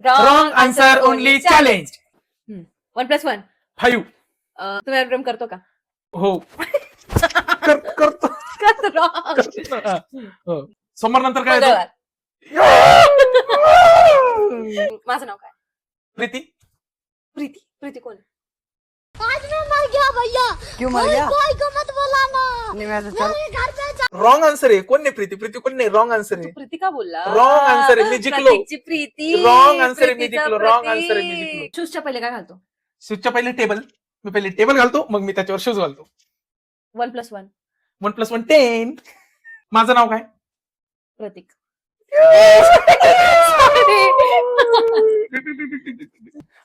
Wrong answer only challenge. 1+1. 5. तुम्ही प्रेम करतो का? हो. करतो. Wrong. हो. सोमवार नंतर काय मंगळवार. येतं? माझं नाव काय? प्रीती. प्रीती. प्रीती कोण? आज मैं मर गया भैया. क्यों मर गया? कोई को मत बुलाना. नहीं मैं तो चल मेरे घर पे जा. रॉंग आन्सर आहे. कोण नाही प्रीती? प्रीती कोण नाही. रॉंग आन्सर तू आहे. प्रीती का बोलला? Wrong answer आहे. मी जिंकलो. प्रतीकची प्रीती. Wrong answer आहे. मी प्रीतीचं जिंकलो. Wrong प्रतीक. answer आहे. मी जिंकलो. शूजच्या पहिले काय घालतो? शूजच्या पहिले टेबल. मी पहिले टेबल घालतो, मग मी त्याच्यावर शूज घालतो. 1+1. 1+1 10. माझं नाव काय? प्रतीक.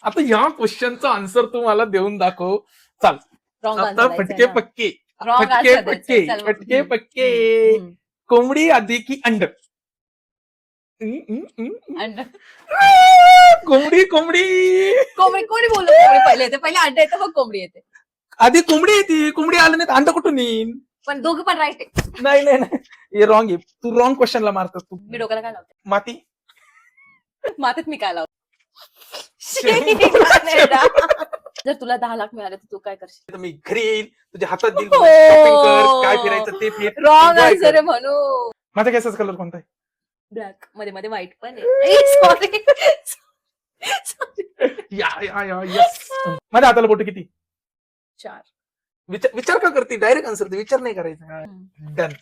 आता या क्वेश्चनचा आन्सर तू मला देऊन दाखव. चाल. रॉंग आता फटके पक्के. फटके पक्के. फटके पक्के. कोंबडी आधी की अंड? कोंबडी कोंबडी कोंबडी कोणी बोललो? कोंबडी पहिले येते. पहिले अंडे येते मग कोंबडी येते. आधी कोंबडी येते. कोंबडी आलं नाही तर अंड कुठून येईन? पण दोघं पण राईट आहे. नाही नाही नाही, हे रॉंग आहे. तू रॉंग क्वेश्चनला मारतोस तू. मी डोक्याला काय लावते? माती. मातीत मी काय लावते? जर तुला 10 लाख मिळाले तर तू काय करशील? तर मी घरी येईल, तुझ्या हातात देईल, हो. शॉपिंग कर, काय फिरायचं ते फिर. रॉंग Enjoy आन्सर कर. आहे म्हणून. माझ्या केसाचा कलर कोणता आहे? ब्लॅक. मध्ये मध्ये व्हाईट पण आहे. सॉरी. या यस. माझ्या हाताला बोट किती? 4. विचार का करते? डायरेक्ट आन्सर दे. विचार नाही करायचा. डन.